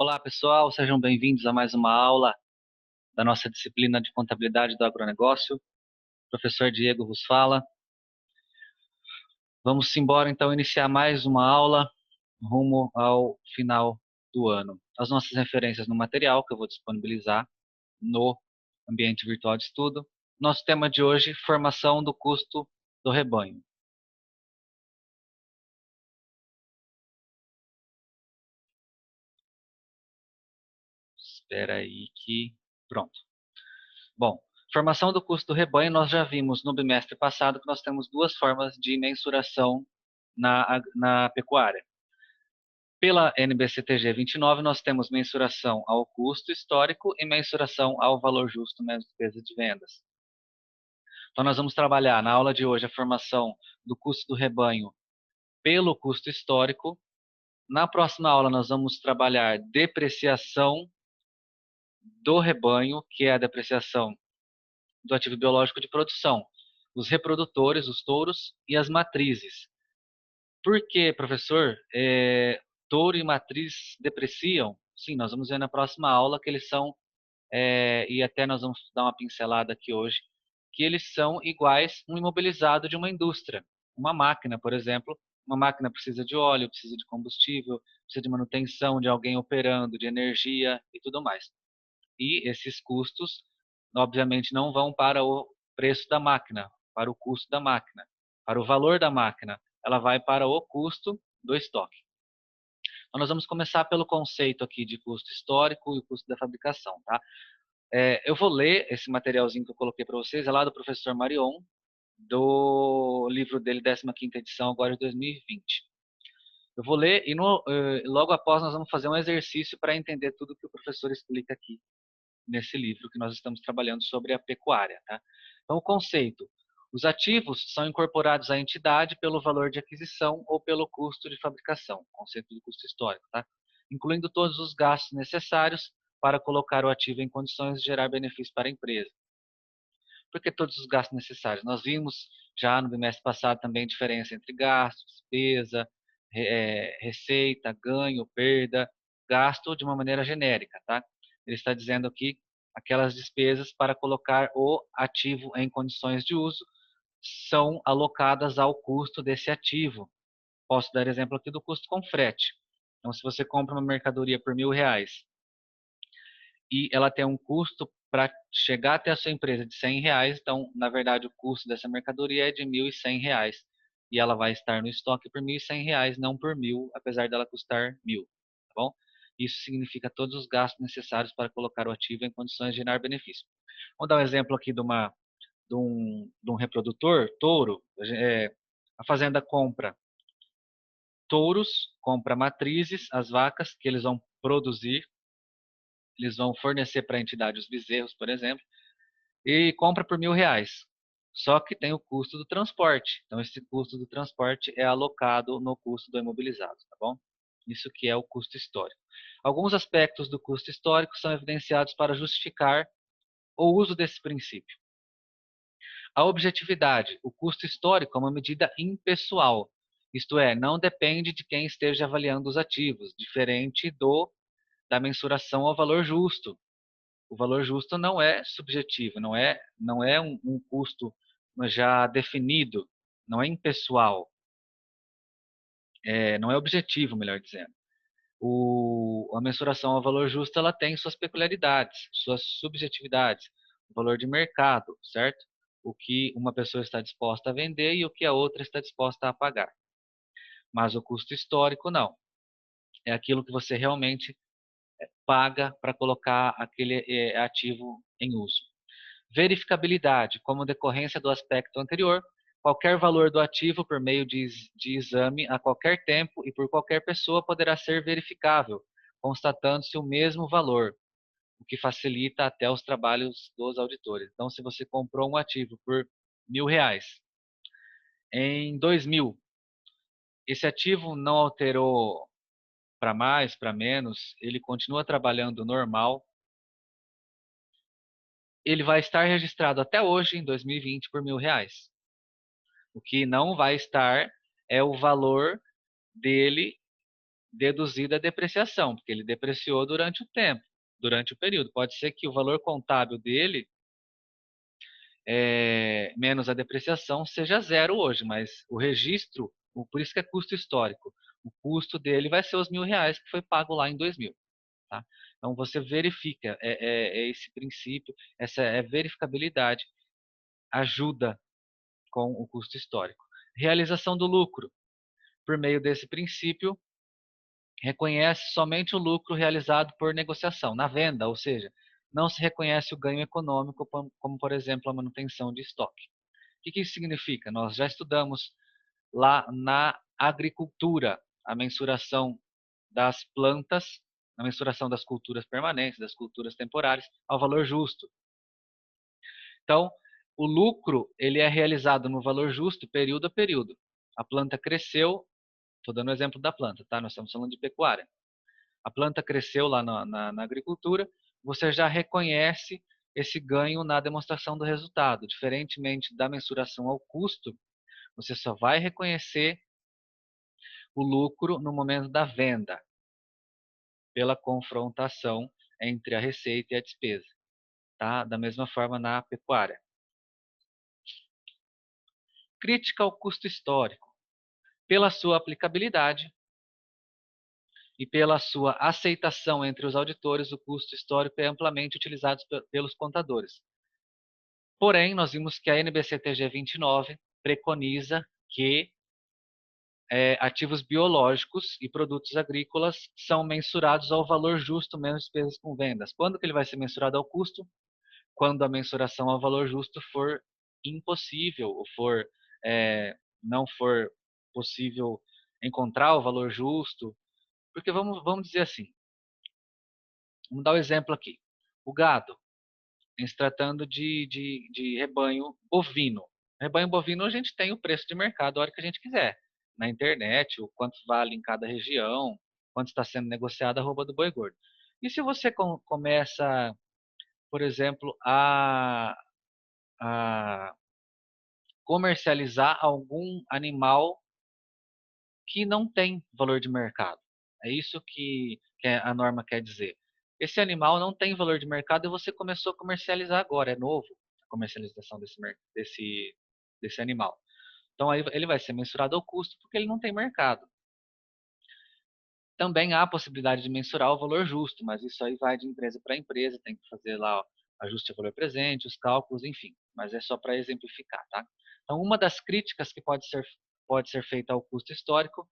Olá, pessoal, sejam bem-vindos a mais uma aula da nossa disciplina de contabilidade do agronegócio. Professor Diego vos fala. Vamos embora então iniciar mais uma aula rumo ao final do ano. As nossas referências no material que eu vou disponibilizar no ambiente virtual de estudo. Nosso tema de hoje, formação do custo do rebanho. Espera aí que... Pronto. Bom, formação do custo do rebanho, nós já vimos no bimestre passado que nós temos duas formas de mensuração na pecuária. Pela NBCTG 29, nós temos mensuração ao custo histórico e mensuração ao valor justo menos despesa de vendas. Então, nós vamos trabalhar na aula de hoje a formação do custo do rebanho pelo custo histórico. Na próxima aula, nós vamos trabalhar depreciação do rebanho, que é a depreciação do ativo biológico de produção, os reprodutores, os touros e as matrizes. Por que, professor, touro e matriz depreciam? Sim, nós vamos ver na próxima aula que eles são, e até nós vamos dar uma pincelada aqui hoje, que eles são iguais um imobilizado de uma indústria. Uma máquina, por exemplo, uma máquina precisa de óleo, precisa de combustível, precisa de manutenção, de alguém operando, de energia e tudo mais. E esses custos, obviamente, não vão para o preço da máquina, para o custo da máquina, para o valor da máquina. Ela vai para o custo do estoque. Então, nós vamos começar pelo conceito aqui de custo histórico e o custo da fabricação, tá? Eu vou ler esse materialzinho que eu coloquei para vocês, é lá do professor Marion, do livro dele, 15ª edição, agora de 2020. Eu vou ler e logo após nós vamos fazer um exercício para entender tudo que o professor explica aqui nesse livro que nós estamos trabalhando sobre a pecuária. Tá? Então, o conceito. Os ativos são incorporados à entidade pelo valor de aquisição ou pelo custo de fabricação, conceito do custo histórico, tá? Incluindo todos os gastos necessários para colocar o ativo em condições de gerar benefício para a empresa. Por que todos os gastos necessários? Nós vimos já no bimestre passado também a diferença entre gasto, despesa, receita, ganho, perda, gasto de uma maneira genérica, tá? Ele está dizendo aqui aquelas despesas para colocar o ativo em condições de uso são alocadas ao custo desse ativo. Posso dar exemplo aqui do custo com frete. Então, se você compra uma mercadoria por R$ 1.000 e ela tem um custo para chegar até a sua empresa de R$ 100, então, na verdade, o custo dessa mercadoria é de R$ 1.100 e ela vai estar no estoque por R$ 1.100, não por 1.000, apesar dela custar 1.000, tá bom? Isso significa todos os gastos necessários para colocar o ativo em condições de gerar benefício. Vamos dar um exemplo aqui de um reprodutor, touro. A fazenda compra touros, compra matrizes, as vacas que eles vão produzir, eles vão fornecer para a entidade os bezerros, por exemplo, e compra por R$ 1.000. Só que tem o custo do transporte. Então, esse custo do transporte é alocado no custo do imobilizado, tá bom? Isso que é o custo histórico. Alguns aspectos do custo histórico são evidenciados para justificar o uso desse princípio. A objetividade. O custo histórico é uma medida impessoal, isto é, não depende de quem esteja avaliando os ativos, diferente da mensuração ao valor justo. O valor justo não é subjetivo, não é um custo já definido, não é impessoal, não é objetivo, melhor dizendo. A mensuração ao valor justo ela tem suas peculiaridades, suas subjetividades, o valor de mercado, certo? O que uma pessoa está disposta a vender e o que a outra está disposta a pagar. Mas o custo histórico não. É aquilo que você realmente paga para colocar aquele ativo em uso. Verificabilidade, como decorrência do aspecto anterior, qualquer valor do ativo por meio de exame a qualquer tempo e por qualquer pessoa poderá ser verificável, constatando-se o mesmo valor, o que facilita até os trabalhos dos auditores. Então, se você comprou um ativo por R$ 1.000, em 2000, esse ativo não alterou para mais, para menos, ele continua trabalhando normal, ele vai estar registrado até hoje, em 2020, por R$ 1.000. O que não vai estar é o valor dele deduzida a depreciação, porque ele depreciou durante o tempo, durante o período. Pode ser que o valor contábil dele, menos a depreciação, seja zero hoje, mas o registro, por isso que é custo histórico, o custo dele vai ser os R$ 1.000 que foi pago lá em 2000. Tá? Então você verifica, esse princípio, essa verificabilidade ajuda com o custo histórico. Realização do lucro. Por meio desse princípio, reconhece somente o lucro realizado por negociação, na venda, ou seja, não se reconhece o ganho econômico, como por exemplo a manutenção de estoque. O que isso significa? Nós já estudamos lá na agricultura a mensuração das plantas, a mensuração das culturas permanentes, das culturas temporárias, ao valor justo. Então, o lucro ele é realizado no valor justo período a período. A planta cresceu, estou dando o exemplo da planta, tá? Nós estamos falando de pecuária. A planta cresceu lá na agricultura, você já reconhece esse ganho na demonstração do resultado. Diferentemente da mensuração ao custo, você só vai reconhecer o lucro no momento da venda, pela confrontação entre a receita e a despesa. Tá? Da mesma forma na pecuária. Crítica ao custo histórico. Pela sua aplicabilidade e pela sua aceitação entre os auditores, o custo histórico é amplamente utilizado pelos contadores. Porém, nós vimos que a NBCTG 29 preconiza que ativos biológicos e produtos agrícolas são mensurados ao valor justo menos despesas com vendas. Quando que ele vai ser mensurado ao custo? Quando a mensuração ao valor justo for impossível, ou não for possível encontrar o valor justo. Porque vamos dizer assim, vamos dar o um exemplo aqui. O gado, em se tratando de rebanho bovino. Rebanho bovino a gente tem o preço de mercado a hora que a gente quiser. Na internet, o quanto vale em cada região, quanto está sendo negociado a arroba do boi gordo. E se você começa, por exemplo, a comercializar algum animal que não tem valor de mercado? É isso que a norma quer dizer. Esse animal não tem valor de mercado e você começou a comercializar agora, é novo a comercialização desse animal. Então aí ele vai ser mensurado ao custo porque ele não tem mercado. Também há a possibilidade de mensurar o valor justo, mas isso aí vai de empresa para empresa, tem que fazer lá ó, ajuste ao valor presente, os cálculos, enfim. Mas é só para exemplificar, tá? Então uma das críticas que pode ser feita ao custo histórico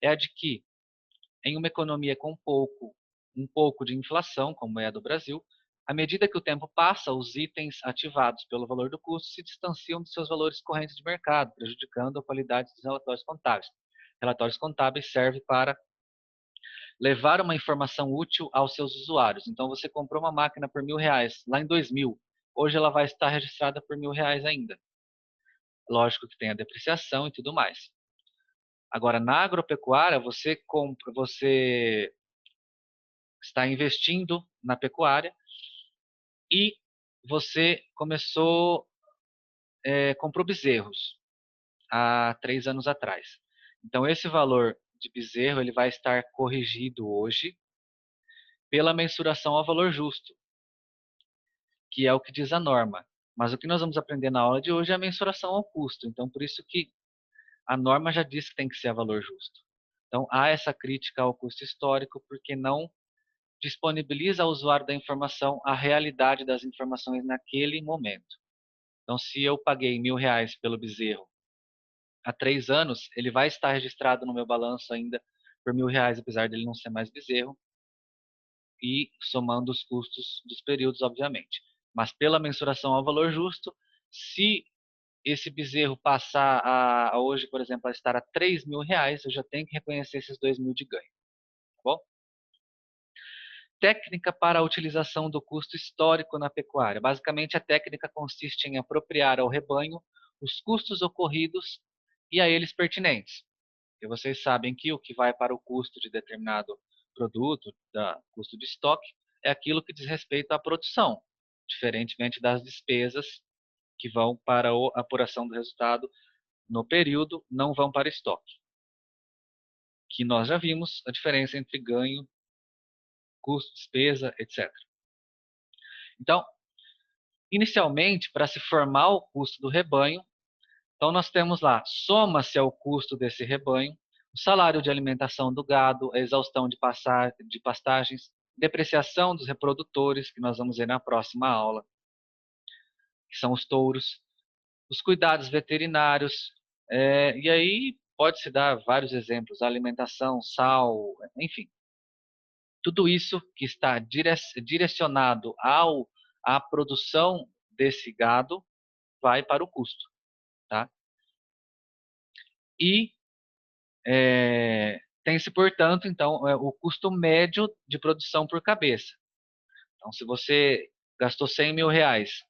é a de que em uma economia com um pouco de inflação, como é a do Brasil, à medida que o tempo passa, os itens ativados pelo valor do custo se distanciam dos seus valores correntes de mercado, prejudicando a qualidade dos relatórios contábeis. Relatórios contábeis servem para levar uma informação útil aos seus usuários. Então, você comprou uma máquina por R$ 1.000 lá em 2000. Hoje ela vai estar registrada por R$ 1.000 ainda. Lógico que tem a depreciação e tudo mais. Agora, na agropecuária, você está investindo na pecuária e você comprou bezerros há 3 anos atrás. Então, esse valor de bezerro ele vai estar corrigido hoje pela mensuração ao valor justo, que é o que diz a norma. Mas o que nós vamos aprender na aula de hoje é a mensuração ao custo. Então, por isso que a norma já diz que tem que ser a valor justo. Então, há essa crítica ao custo histórico porque não disponibiliza ao usuário da informação a realidade das informações naquele momento. Então, se eu paguei R$ 1.000 pelo bezerro há 3 anos, ele vai estar registrado no meu balanço ainda por R$ 1.000, apesar dele não ser mais bezerro, e somando os custos dos períodos, obviamente. Mas pela mensuração ao valor justo, se esse bezerro passar a hoje, por exemplo, a estar a R$ 3.000, eu já tenho que reconhecer esses 2.000 de ganho. Tá bom? Técnica para a utilização do custo histórico na pecuária. Basicamente, a técnica consiste em apropriar ao rebanho os custos ocorridos e a eles pertinentes. E vocês sabem que o que vai para o custo de determinado produto, custo de estoque, é aquilo que diz respeito à produção, diferentemente das despesas que vão para a apuração do resultado no período, não vão para estoque. que nós já vimos a diferença entre ganho, custo, despesa, etc. Então, inicialmente, para se formar o custo do rebanho, então nós temos lá, soma-se ao custo desse rebanho, o salário de alimentação do gado, a exaustão de pastagens, depreciação dos reprodutores, que nós vamos ver na próxima aula, que são os touros, os cuidados veterinários, e aí pode-se dar vários exemplos, alimentação, sal, enfim. Tudo isso que está direcionado à produção desse gado vai para o custo, tá? E tem-se, portanto, então, o custo médio de produção por cabeça. Então, se você gastou 100 mil reais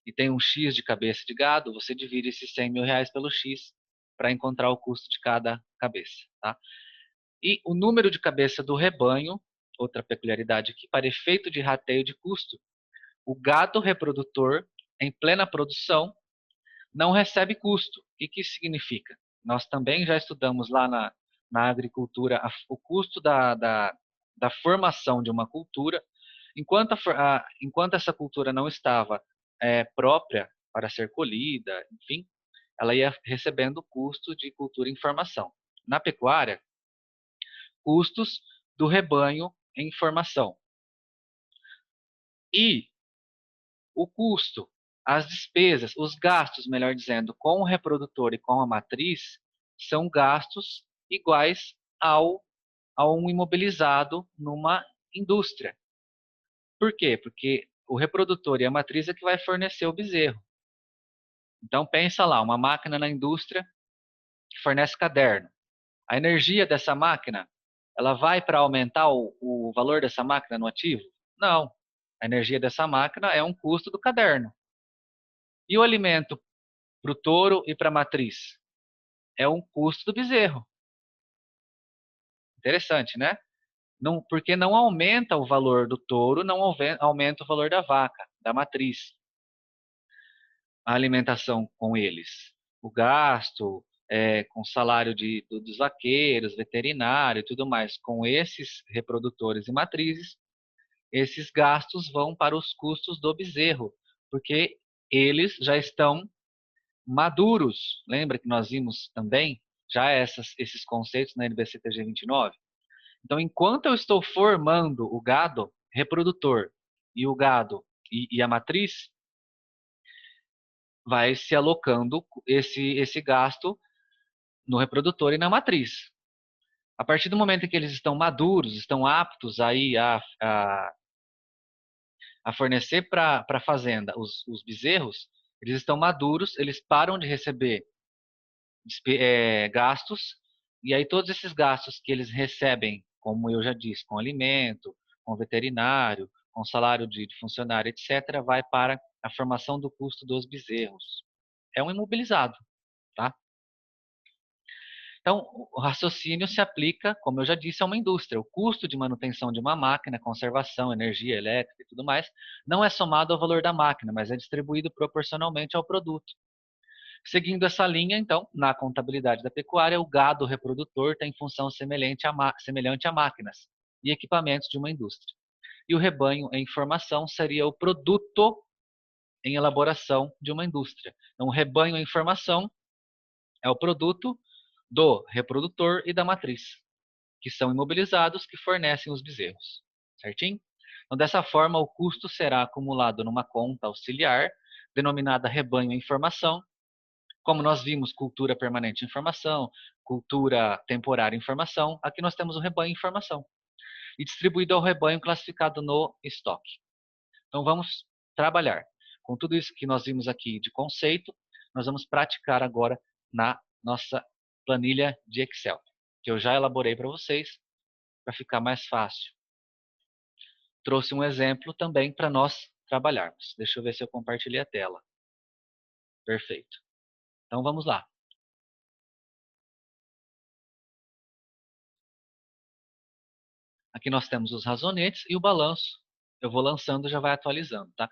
e tem um X de cabeça de gado, você divide esses 100 mil reais pelo X para encontrar o custo de cada cabeça, tá? E o número de cabeça do rebanho, outra peculiaridade aqui, para efeito de rateio de custo, o gado reprodutor, em plena produção, não recebe custo. O que isso significa? Nós também já estudamos lá na agricultura o custo da formação de uma cultura. Enquanto essa cultura não estava própria para ser colhida, enfim, ela ia recebendo o custo de cultura em formação. Na pecuária, custos do rebanho em formação. E o custo, as despesas, os gastos, melhor dizendo, com o reprodutor e com a matriz, são gastos iguais a um imobilizado numa indústria. Por quê? Porque o reprodutor e a matriz é que vai fornecer o bezerro. Então pensa lá, uma máquina na indústria que fornece caderno. A energia dessa máquina, ela vai para aumentar o valor dessa máquina no ativo? Não. A energia dessa máquina é um custo do caderno. E o alimento para o touro e para a matriz? É um custo do bezerro. Interessante, né? Não, porque não aumenta o valor do touro, não aumenta o valor da vaca, da matriz. A alimentação com eles. O gasto com o salário dos vaqueiros, veterinário e tudo mais, com esses reprodutores e matrizes, esses gastos vão para os custos do bezerro, porque eles já estão maduros. Lembra que nós vimos também já esses conceitos na NBCTG 29? Então, enquanto eu estou formando o gado reprodutor e o gado e a matriz, vai se alocando esse gasto no reprodutor e na matriz. A partir do momento em que eles estão maduros, estão aptos aí a fornecer para a fazenda os bezerros, eles estão maduros, eles param de receber gastos, e aí todos esses gastos que eles recebem, como eu já disse, com alimento, com veterinário, com salário de funcionário, etc., vai para a formação do custo dos bezerros. É um imobilizado, tá? Então, o raciocínio se aplica, como eu já disse, a uma indústria. O custo de manutenção de uma máquina, conservação, energia elétrica e tudo mais, não é somado ao valor da máquina, mas é distribuído proporcionalmente ao produto. Seguindo essa linha, então, na contabilidade da pecuária, o gado reprodutor tem função semelhante a máquinas e equipamentos de uma indústria. E o rebanho em formação seria o produto em elaboração de uma indústria. Então, o rebanho em formação é o produto do reprodutor e da matriz, que são imobilizados que fornecem os bezerros. Certinho? Então, dessa forma, o custo será acumulado numa conta auxiliar, denominada rebanho em formação. Como nós vimos, cultura permanente em formação, cultura temporária em formação, aqui nós temos o rebanho em formação. E distribuído ao rebanho classificado no estoque. Então vamos trabalhar. Com tudo isso que nós vimos aqui de conceito, nós vamos praticar agora na nossa planilha de Excel, que eu já elaborei para vocês, para ficar mais fácil. Trouxe um exemplo também para nós trabalharmos. Deixa eu ver se eu compartilhei a tela. Perfeito. Então vamos lá. Aqui nós temos os razonetes e o balanço. Eu vou lançando e já vai atualizando, tá?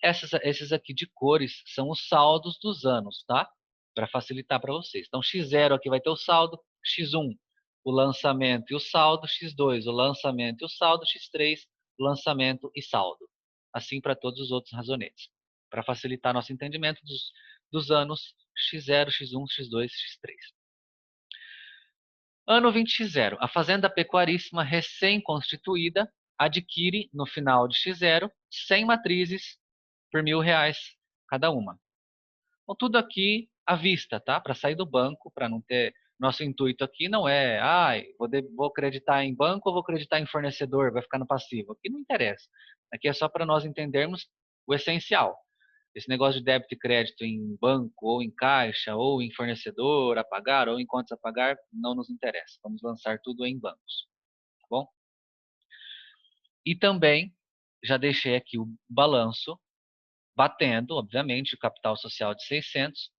Esses aqui de cores são os saldos dos anos, tá? Para facilitar para vocês. Então, X0 aqui vai ter o saldo, X1, o lançamento e o saldo. X2, o lançamento e o saldo. X3, o lançamento e saldo. Assim para todos os outros razonetes. Para facilitar nosso entendimento dos anos X0, X1, X2, X3. Ano 20x0. A fazenda pecuaríssima recém-constituída adquire, no final de X0, 100 matrizes por R$ 1.000 cada uma. Então, tudo aqui à vista, tá? Para sair do banco, para não ter... Nosso intuito aqui não é, vou acreditar em banco ou vou acreditar em fornecedor, vai ficar no passivo. Aqui não interessa. Aqui é só para nós entendermos o essencial. Esse negócio de débito e crédito em banco, ou em caixa, ou em fornecedor a pagar, ou em contas a pagar, não nos interessa. Vamos lançar tudo em bancos, tá bom? E também já deixei aqui o balanço, batendo, obviamente, o capital social de 600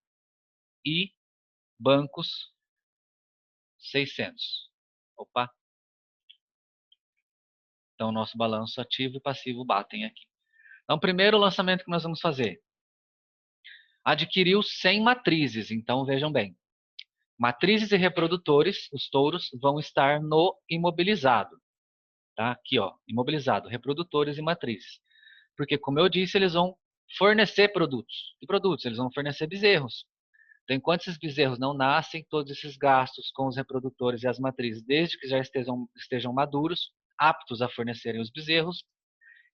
e bancos 600. Opa! Então, nosso balanço ativo e passivo batem aqui. Então, o primeiro lançamento que nós vamos fazer. Adquiriu 100 matrizes, então vejam bem. Matrizes e reprodutores, os touros, vão estar no imobilizado. Tá? Aqui, ó, imobilizado, reprodutores e matrizes. Porque, como eu disse, eles vão fornecer produtos. E produtos, eles vão fornecer bezerros. Então, enquanto esses bezerros não nascem, todos esses gastos com os reprodutores e as matrizes, desde que já estejam maduros, aptos a fornecerem os bezerros,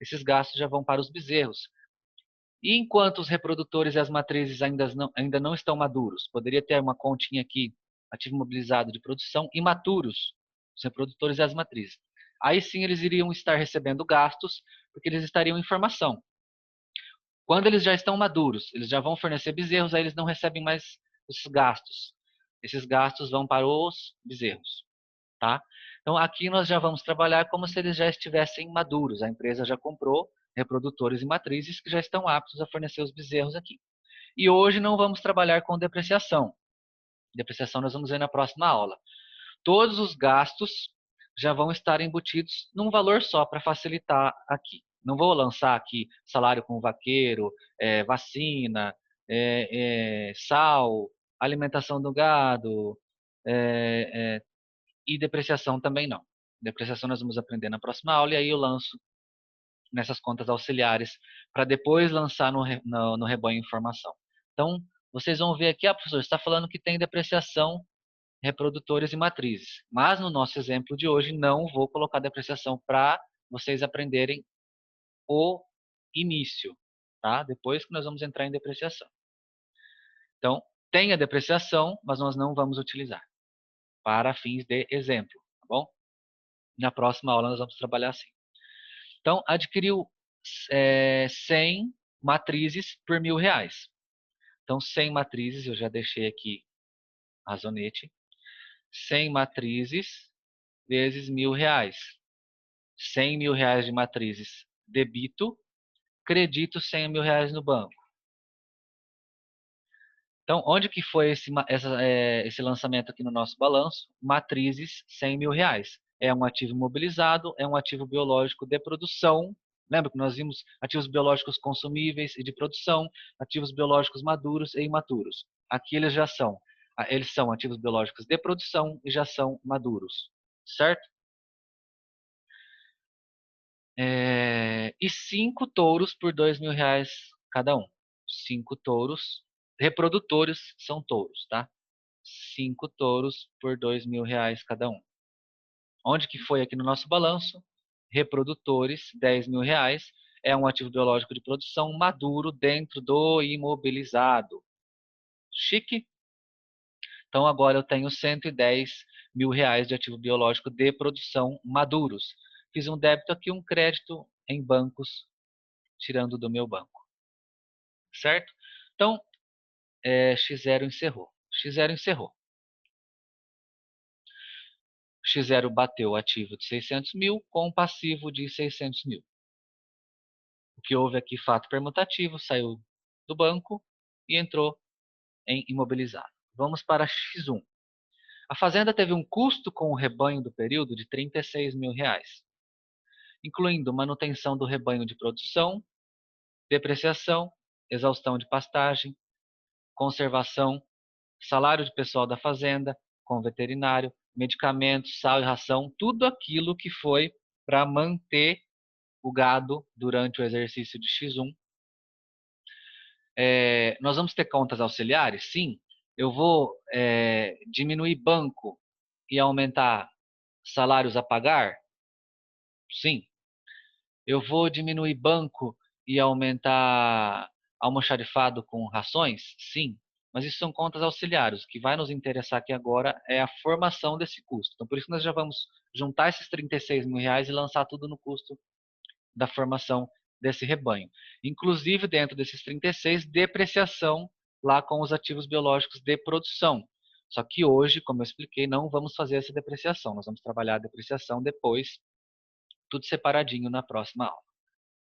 esses gastos já vão para os bezerros. E enquanto os reprodutores e as matrizes ainda não estão maduros, poderia ter uma continha aqui, ativo imobilizado de produção, imaturos, os reprodutores e as matrizes. Aí sim eles iriam estar recebendo gastos, porque eles estariam em formação. Quando eles já estão maduros, eles já vão fornecer bezerros, aí eles não recebem mais os gastos. Esses gastos vão para os bezerros. Tá? Então aqui nós já vamos trabalhar como se eles já estivessem maduros. A empresa já comprou reprodutores e matrizes que já estão aptos a fornecer os bezerros aqui. E hoje não vamos trabalhar com depreciação. Depreciação nós vamos ver na próxima aula. Todos os gastos já vão estar embutidos num valor só para facilitar aqui. Não vou lançar aqui salário com vaqueiro, vacina, sal, alimentação do gado, e depreciação também não. Depreciação nós vamos aprender na próxima aula e aí eu lanço nessas contas auxiliares para depois lançar no rebanho informação. Então, vocês vão ver aqui, professor, está falando que tem depreciação, reprodutores e matrizes. Mas no nosso exemplo de hoje não vou colocar depreciação para vocês aprenderem o início, tá? Depois que nós vamos entrar em depreciação. Então, tem a depreciação, mas nós não vamos utilizar para fins de exemplo, tá bom? Na próxima aula nós vamos trabalhar assim. Então, adquiriu 100 matrizes por R$ 1.000. Então, 100 matrizes, eu já deixei aqui a razonete. 100 matrizes vezes R$ 1.000. R$ 100.000 de matrizes debito, credito R$ 100.000 no banco. Então, onde que foi esse lançamento aqui no nosso balanço? Matrizes, R$ 100.000. É um ativo imobilizado, é um ativo biológico de produção. Lembra que nós vimos ativos biológicos consumíveis e de produção, ativos biológicos maduros e imaturos. Aqui eles são ativos biológicos de produção e já são maduros, certo? E 5 touros por R$ 2.000 cada um. 5 touros, reprodutores são touros, tá? 5 touros por R$ 2.000 cada um. Onde que foi aqui no nosso balanço? Reprodutores, R$ 10.000. É um ativo biológico de produção maduro dentro do imobilizado. Chique? Então agora eu tenho R$ 110.000 de ativo biológico de produção maduros. Fiz um débito aqui, um crédito em bancos, tirando do meu banco. Certo? Então, X0 encerrou. X0 encerrou. X0 bateu o ativo de 600 mil com o passivo de 600 mil. O que houve aqui, fato permutativo, saiu do banco e entrou em imobilizado. Vamos para X1. A fazenda teve um custo com o rebanho do período de R$ 36.000, incluindo manutenção do rebanho de produção, depreciação, exaustão de pastagem, conservação, salário de pessoal da fazenda, com o veterinário, medicamentos, sal e ração, tudo aquilo que foi para manter o gado durante o exercício de X1. Nós vamos ter contas auxiliares? Sim. Eu vou diminuir banco e aumentar salários a pagar? Sim. Eu vou diminuir banco e aumentar almoxarifado com rações? Sim. Mas isso são contas auxiliares. O que vai nos interessar aqui agora é a formação desse custo. Então, por isso que nós já vamos juntar esses R$ 36.000 e lançar tudo no custo da formação desse rebanho. Inclusive, dentro desses 36, depreciação lá com os ativos biológicos de produção. Só que hoje, como eu expliquei, não vamos fazer essa depreciação. Nós vamos trabalhar a depreciação depois, tudo separadinho na próxima aula.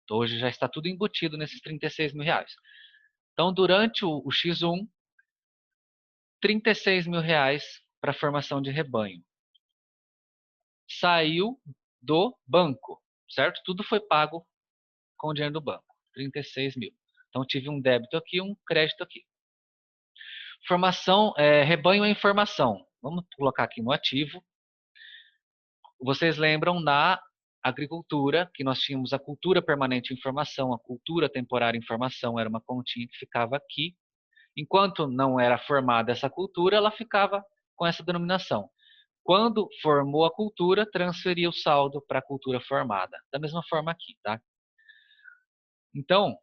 Então, hoje já está tudo embutido nesses R$ 36.000. Então, durante o X1, R$ 36.000 para a formação de rebanho. Saiu do banco, certo? Tudo foi pago com o dinheiro do banco, 36 mil. Então, tive um débito aqui, um crédito aqui. Formação, rebanho é informação. Vamos colocar aqui no ativo. Vocês lembram na agricultura que nós tínhamos a cultura permanente em informação, a cultura temporária em informação, era uma continha que ficava aqui. Enquanto não era formada essa cultura, ela ficava com essa denominação. Quando formou a cultura, transferia o saldo para a cultura formada. Da mesma forma aqui, tá? Então,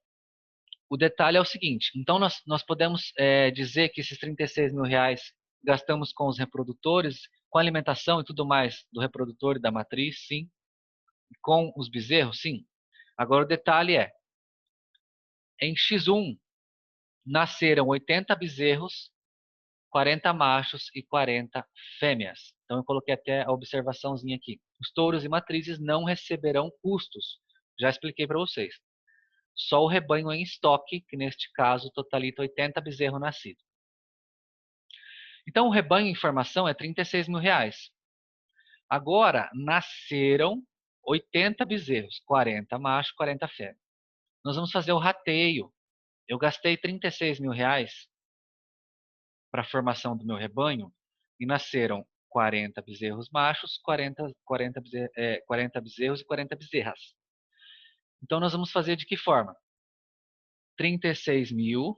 o detalhe é o seguinte. Então, nós podemos dizer que esses R$ 36.000 gastamos com os reprodutores, com a alimentação e tudo mais do reprodutor e da matriz, sim. Com os bezerros, sim. Agora, o detalhe é, em X1, nasceram 80 bezerros, 40 machos e 40 fêmeas. Então, eu coloquei até a observaçãozinha aqui. Os touros e matrizes não receberão custos. Já expliquei para vocês. Só o rebanho em estoque, que neste caso totalita 80 bezerros nascidos. Então, o rebanho em formação é R$ 36.000. Agora, nasceram 80 bezerros, 40 machos, 40 fêmeas. Nós vamos fazer o rateio. Eu gastei R$ 36.000 para a formação do meu rebanho e nasceram 40 bezerros machos, 40 bezerros e 40 bezerras. Então, nós vamos fazer de que forma? 36.000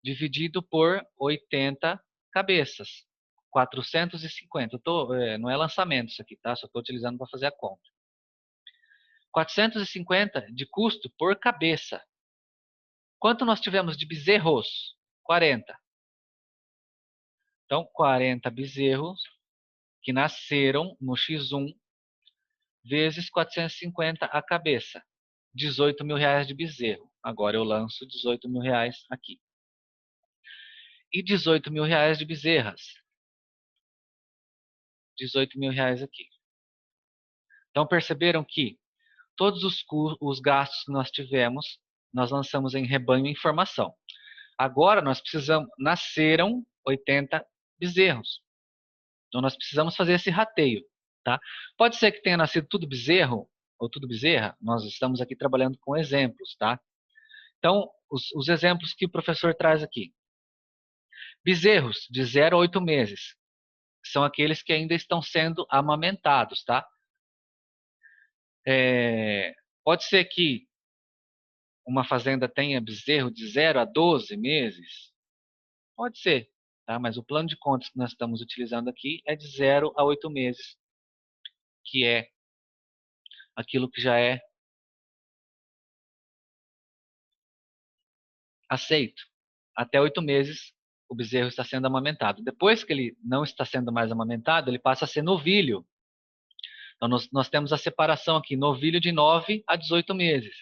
dividido por 80 cabeças. 450. Não é lançamento isso aqui, tá? Só estou utilizando para fazer a conta. 450 de custo por cabeça. Quanto nós tivemos de bezerros? 40. Então, 40 bezerros que nasceram no X1 vezes 450 a cabeça. R$ 18.000 de bezerro. Agora eu lanço R$ 18.000 aqui. E R$ 18.000 de bezerras. R$ 18.000 aqui. Então perceberam que todos os gastos que nós tivemos, nós lançamos em rebanho em formação. Agora nós precisamos, nasceram 80 bezerros. Então nós precisamos fazer esse rateio, tá? Pode ser que tenha nascido tudo bezerro ou tudo bezerra. Nós estamos aqui trabalhando com exemplos, tá? Então os exemplos que o professor traz aqui. Bezerros de 0 a 8 meses. São aqueles que ainda estão sendo amamentados, tá? Pode ser que uma fazenda tenha bezerro de 0 a 12 meses? Pode ser, tá? Mas o plano de contas que nós estamos utilizando aqui é de 0 a 8 meses, que é aquilo que já é aceito. Até 8 meses o bezerro está sendo amamentado. Depois que ele não está sendo mais amamentado, ele passa a ser novilho. Então nós temos a separação aqui, novilho de 9 a 18 meses.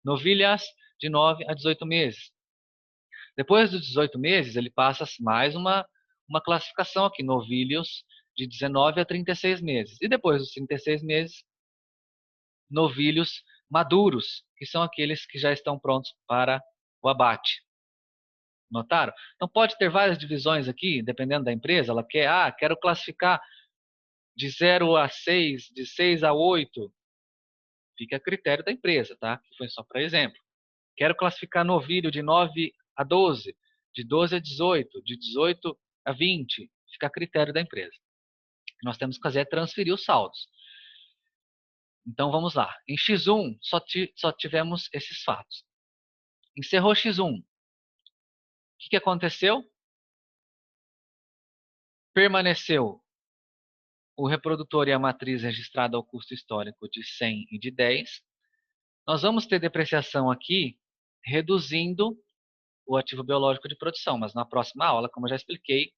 Novilhas de 9 a 18 meses. Depois dos 18 meses, ele passa mais uma classificação aqui, novilhos de 19 a 36 meses. E depois dos 36 meses, novilhos maduros, que são aqueles que já estão prontos para o abate. Notaram? Então pode ter várias divisões aqui, dependendo da empresa. Ela quer, quero classificar de 0 a 6, de 6 a 8. Fica a critério da empresa, tá? Que foi só para exemplo. Quero classificar novilho de 9 a 12, de 12 a 18, de 18 a 20. fica a critério da empresa. O que nós temos que fazer é transferir os saldos. Então vamos lá. Em X1 só tivemos esses fatos. Encerrou X1. O que aconteceu? Permaneceu o reprodutor e a matriz registrada ao custo histórico de 100 e de 10. Nós vamos ter depreciação aqui, reduzindo o ativo biológico de produção, mas na próxima aula, como eu já expliquei,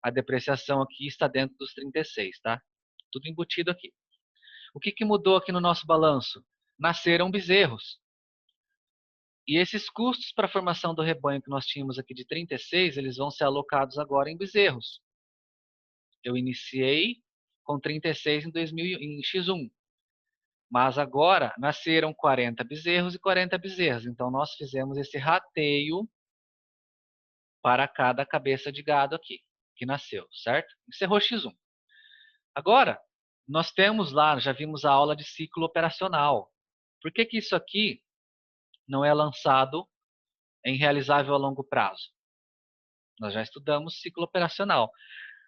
a depreciação aqui está dentro dos 36, tá? Tudo embutido aqui. O que mudou aqui no nosso balanço? Nasceram bezerros. E esses custos para a formação do rebanho que nós tínhamos aqui de 36, eles vão ser alocados agora em bezerros. Eu iniciei com 36 em X1. Mas agora nasceram 40 bezerros e 40 bezerras. Então nós fizemos esse rateio para cada cabeça de gado aqui, que nasceu, certo? Encerrou X1. Agora, nós temos lá, já vimos a aula de ciclo operacional. Por que isso aqui não é lançado em realizável a longo prazo? Nós já estudamos ciclo operacional.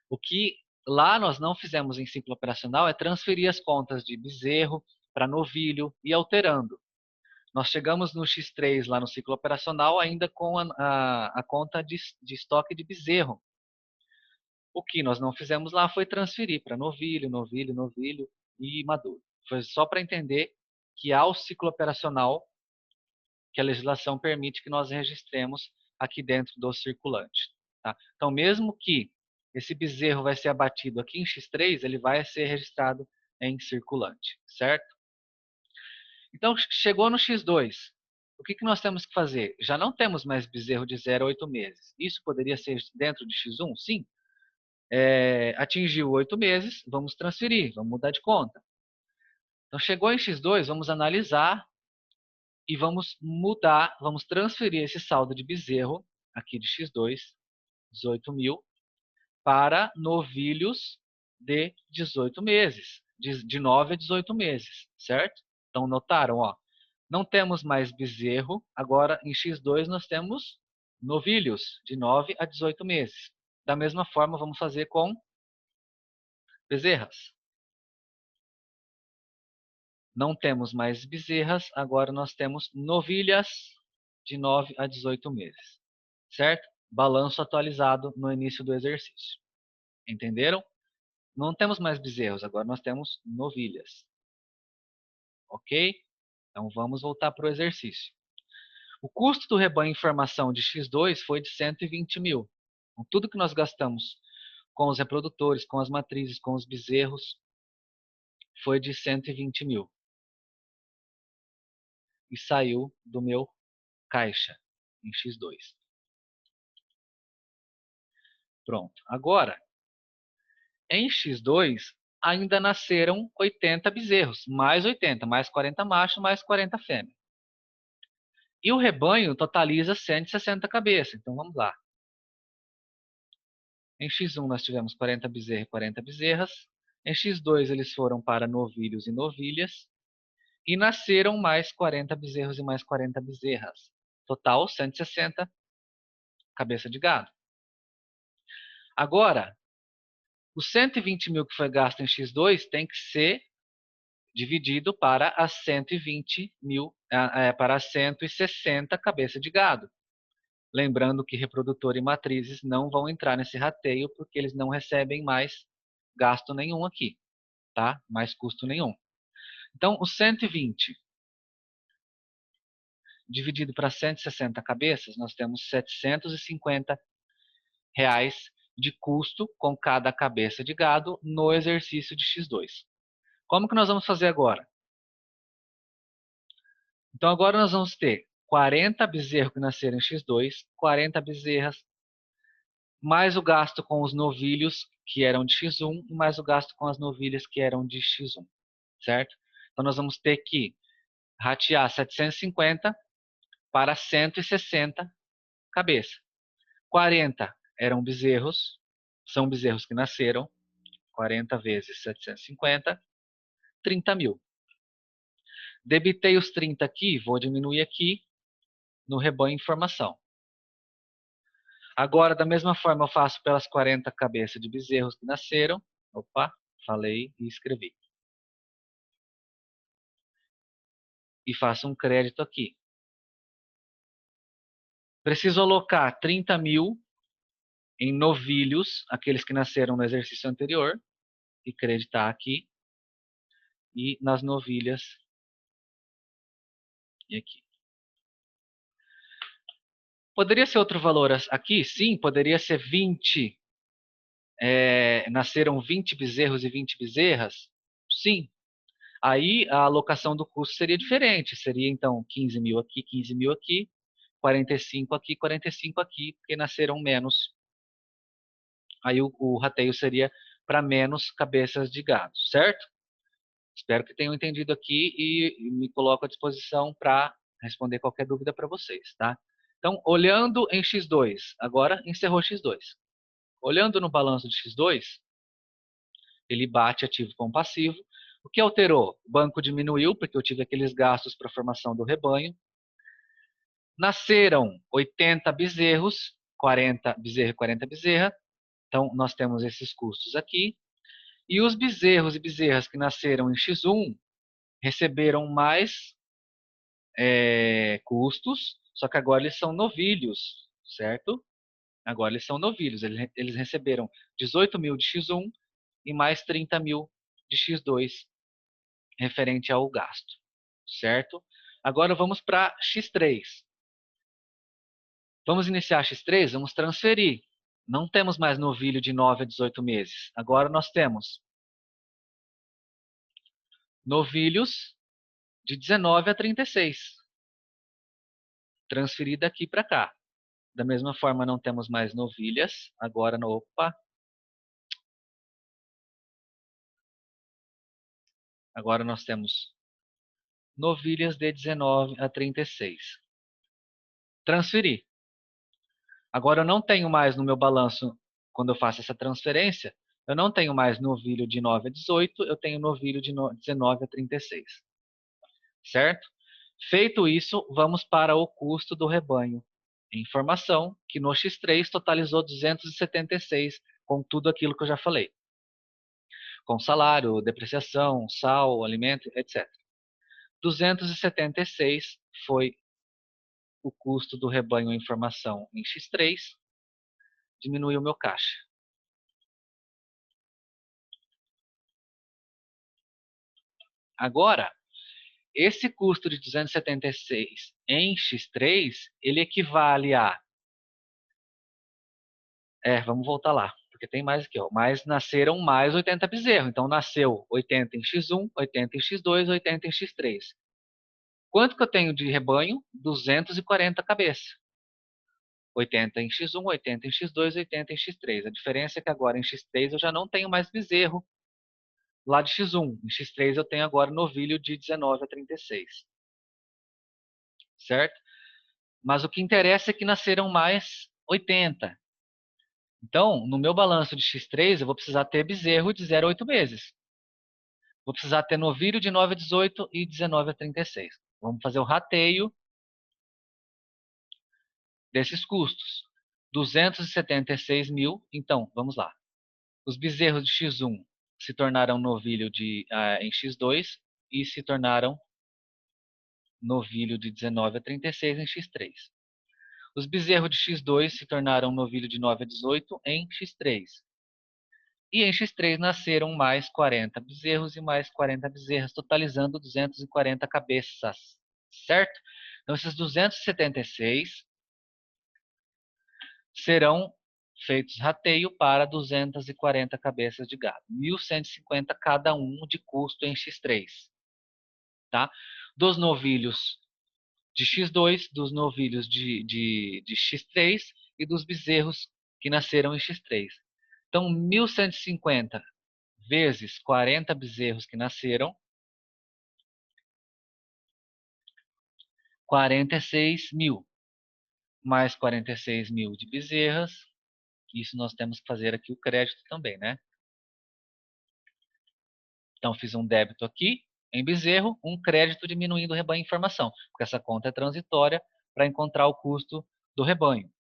O que lá nós não fizemos em ciclo operacional é transferir as contas de bezerro para novilho e alterando. Nós chegamos no X3 lá no ciclo operacional ainda com a conta de estoque de bezerro. O que nós não fizemos lá foi transferir para novilho, novilho, novilho e maduro. Foi só para entender que há o ciclo operacional que a legislação permite que nós registremos aqui dentro do circulante. Tá? Então, mesmo que esse bezerro vai ser abatido aqui em X3, ele vai ser registrado em circulante, certo? Então, chegou no X2. O que nós temos que fazer? Já não temos mais bezerro de 0 a 8 meses. Isso poderia ser dentro de X1? Sim. Atingiu 8 meses, vamos transferir, vamos mudar de conta. Então, chegou em X2, vamos analisar e vamos mudar, vamos transferir esse saldo de bezerro, aqui de X2, 18 mil, para novilhos de 18 meses, de 9 a 18 meses, certo? Então, notaram, ó, não temos mais bezerro, agora em X2 nós temos novilhos de 9 a 18 meses. Da mesma forma, vamos fazer com bezerras. Não temos mais bezerras, agora nós temos novilhas de 9 a 18 meses, certo? Balanço atualizado no início do exercício. Entenderam? Não temos mais bezerros, agora nós temos novilhas. Ok? Então vamos voltar para o exercício. O custo do rebanho em formação de X2 foi de 120 mil. Com tudo que nós gastamos com os reprodutores, com as matrizes, com os bezerros, foi de 120 mil. E saiu do meu caixa em X2. Pronto. Agora, em X2, ainda nasceram 80 bezerros, mais 80, mais 40 machos, mais 40 fêmeas. E o rebanho totaliza 160 cabeças. Então vamos lá. Em X1 nós tivemos 40 bezerros e 40 bezerras. Em X2 eles foram para novilhos e novilhas. E nasceram mais 40 bezerros e mais 40 bezerras. Total 160 cabeça de gado. Agora, os 120 mil que foi gasto em X2 tem que ser dividido para as 120 mil, para as 160 cabeça de gado. Lembrando que reprodutor e matrizes não vão entrar nesse rateio porque eles não recebem mais gasto nenhum aqui, tá? Mais custo nenhum. Então, os 120 dividido para 160 cabeças, nós temos R$ 750 de custo com cada cabeça de gado no exercício de X2. Como que nós vamos fazer agora? Então, agora nós vamos ter 40 bezerros que nasceram em X2, 40 bezerras, mais o gasto com os novilhos que eram de X1 e mais o gasto com as novilhas que eram de X1, certo? Então, nós vamos ter que ratear 750 para 160 cabeças. 40 eram bezerros, são bezerros que nasceram, 40 vezes 750, 30 mil. Debitei os 30 aqui, vou diminuir aqui no rebanho em formação. Agora, da mesma forma, eu faço pelas 40 cabeças de bezerros que nasceram. Opa, falei e escrevi. E faço um crédito aqui. Preciso alocar 30.000 em novilhos, aqueles que nasceram no exercício anterior, e creditar aqui. E nas novilhas, e aqui. Poderia ser outro valor aqui? Sim, poderia ser 20. Nasceram 20 bezerros e 20 bezerras? Sim. Aí a alocação do custo seria diferente. Seria então 15.000 aqui, 15.000 aqui, 45 aqui, 45 aqui, porque nasceram menos. Aí o rateio seria para menos cabeças de gado, certo? Espero que tenham entendido aqui e me coloco à disposição para responder qualquer dúvida para vocês, tá? Então, olhando em X2, agora encerrou X2. Olhando no balanço de X2, ele bate ativo com passivo. O que alterou? O banco diminuiu, porque eu tive aqueles gastos para a formação do rebanho. Nasceram 80 bezerros, 40 bezerro e 40 bezerra. Então, nós temos esses custos aqui. E os bezerros e bezerras que nasceram em X1 receberam mais custos, só que agora eles são novilhos, certo? Agora eles são novilhos. Eles receberam 18.000 de X1 e mais 30.000 de X2 referente ao gasto, certo? Agora vamos para X3. Vamos iniciar X3, vamos transferir. Não temos mais novilho de 9 a 18 meses. Agora nós temos novilhos de 19 a 36. Transferir daqui para cá. Da mesma forma, não temos mais novilhas. Agora, opa. Agora nós temos novilhas de 19 a 36. Transferir. Agora eu não tenho mais no meu balanço, quando eu faço essa transferência, eu não tenho mais novilho de 9 a 18, eu tenho novilho de 19 a 36. Certo? Feito isso, vamos para o custo do rebanho. Informação que no X3 totalizou 276, com tudo aquilo que eu já falei. Com salário, depreciação, sal, alimento, etc. 276 foi o custo do rebanho em formação em X3, diminuiu o meu caixa. Agora, esse custo de 276 em X3, ele equivale a... vamos voltar lá, porque tem mais aqui, ó. Mas nasceram mais 80 bezerros. Então, nasceu 80 em X1, 80 em X2, 80 em X3. Quanto que eu tenho de rebanho? 240 cabeças. 80 em X1, 80 em X2, 80 em X3. A diferença é que agora em X3 eu já não tenho mais bezerro lá de X1. Em X3 eu tenho agora novilho de 19 a 36. Certo? Mas o que interessa é que nasceram mais 80. Então, no meu balanço de X3, eu vou precisar ter bezerro de 0 a 8 meses. Vou precisar ter novilho de 9 a 18 e 19 a 36. Vamos fazer o rateio desses custos. 276.000. Então, vamos lá. Os bezerros de X1 se tornaram novilho em X2 e se tornaram novilho de 19 a 36 em X3. Os bezerros de X2 se tornaram novilho de 9 a 18 em X3. E em X3 nasceram mais 40 bezerros e mais 40 bezerras, totalizando 240 cabeças, certo? Então, esses 276 serão feitos rateio para 240 cabeças de gado. 1.150 cada um de custo em X3. Tá? Dos novilhos de X2, dos novilhos de X3 e dos bezerros que nasceram em X3. Então, 1.150 vezes 40 bezerros que nasceram, 46.000. Mais 46.000 de bezerras. Isso nós temos que fazer aqui o crédito também, né? Então, fiz um débito aqui em bezerro, um crédito diminuindo o rebanho em formação, porque essa conta é transitória para encontrar o custo do rebanho.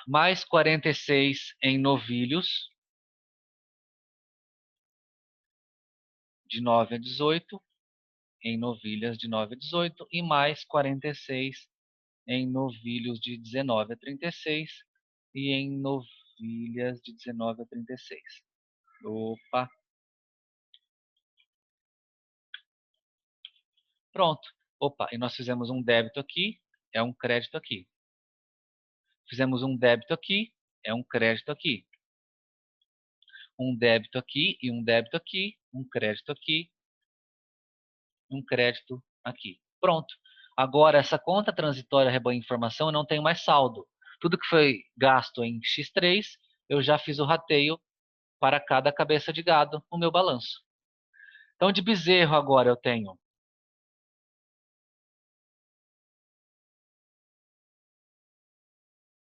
mais 46 em novilhos, de 9 a 18, em novilhas de 9 a 18, e mais 46 em novilhos de 19 a 36 e em novilhas de 19 a 36. Opa, pronto. Opa, e nós fizemos um débito aqui, é um crédito aqui. Fizemos um débito aqui, é um crédito aqui. Um débito aqui e um débito aqui, um crédito aqui, um crédito aqui. Pronto. Agora, essa conta transitória rebanho informação, eu não tenho mais saldo. Tudo que foi gasto em X3, eu já fiz o rateio para cada cabeça de gado no meu balanço. Então, de bezerro agora eu tenho.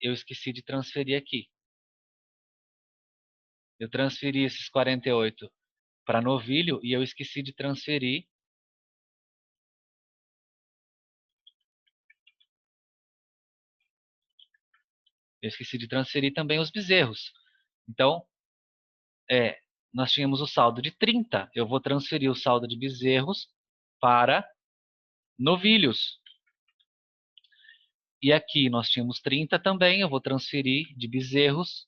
Eu esqueci de transferir aqui. Eu transferi esses 48 para novilho e eu esqueci de transferir. Eu esqueci de transferir também os bezerros. Então, nós tínhamos o saldo de 30. Eu vou transferir o saldo de bezerros para novilhos. E aqui nós tínhamos 30 também. Eu vou transferir de bezerros,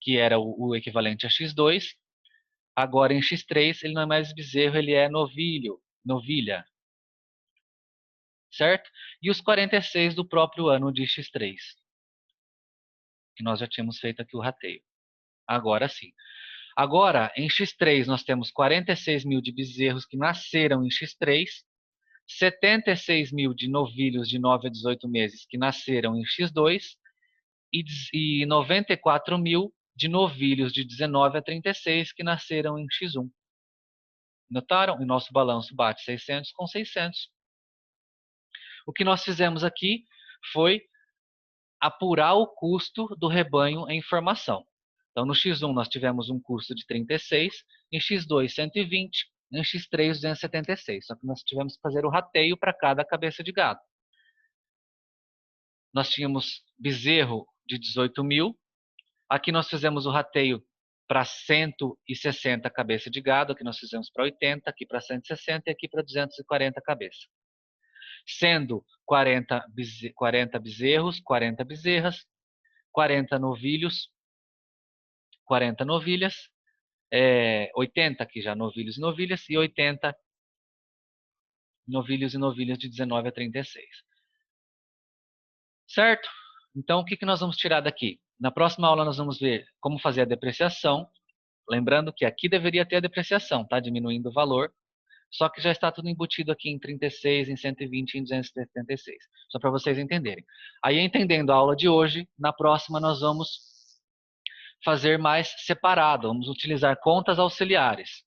que era o equivalente a X2. Agora em X3 ele não é mais bezerro, ele é novilho, novilha. Certo? E os 46 do próprio ano de X3, que nós já tínhamos feito aqui o rateio. Agora sim. Agora, em X3, nós temos 46 mil de bezerros que nasceram em X3, 76 mil de novilhos de 9 a 18 meses que nasceram em X2 e 94 mil de novilhos de 19 a 36 que nasceram em X1. Notaram? E nosso balanço bate 600 com 600. O que nós fizemos aqui foi apurar o custo do rebanho em formação. Então, no X1 nós tivemos um custo de 36, em X2 120, em X3 276. Só que nós tivemos que fazer o rateio para cada cabeça de gado. Nós tínhamos bezerro de 18 mil. Aqui nós fizemos o rateio para 160 cabeça de gado. Aqui nós fizemos para 80, aqui para 160 e aqui para 240 cabeças. Sendo 40 bezerros, 40 bezerras, 40 novilhos, 40 novilhas, 80 aqui já novilhos e novilhas, e 80 novilhos e novilhas de 19 a 36. Certo? Então, o que nós vamos tirar daqui? Na próxima aula nós vamos ver como fazer a depreciação. Lembrando que aqui deveria ter a depreciação, tá? Diminuindo o valor. Só que já está tudo embutido aqui em 36, em 120 e em 276. Só para vocês entenderem. Aí, entendendo a aula de hoje, na próxima nós vamos fazer mais separado. Vamos utilizar contas auxiliares.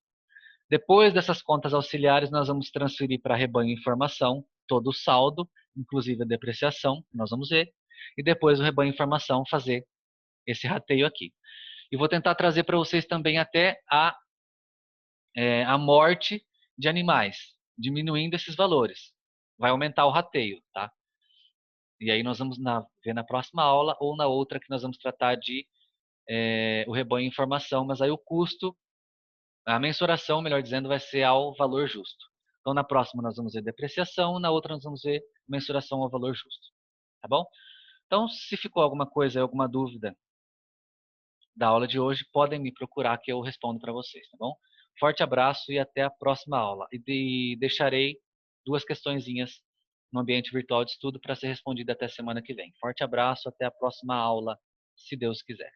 Depois dessas contas auxiliares, nós vamos transferir para rebanho informação todo o saldo, inclusive a depreciação, nós vamos ver. E depois o rebanho informação fazer esse rateio aqui. E vou tentar trazer para vocês também até a morte de animais, diminuindo esses valores. Vai aumentar o rateio, tá? E aí nós vamos ver na próxima aula ou na outra que nós vamos tratar de o rebanho informação, mas aí o custo, a mensuração, melhor dizendo, vai ser ao valor justo. Então na próxima nós vamos ver depreciação, na outra nós vamos ver mensuração ao valor justo. Tá bom? Então se ficou alguma coisa, alguma dúvida da aula de hoje, podem me procurar que eu respondo para vocês, tá bom? Forte abraço e até a próxima aula. E deixarei duas questõezinhas no ambiente virtual de estudo para ser respondida até semana que vem. Forte abraço, até a próxima aula, se Deus quiser.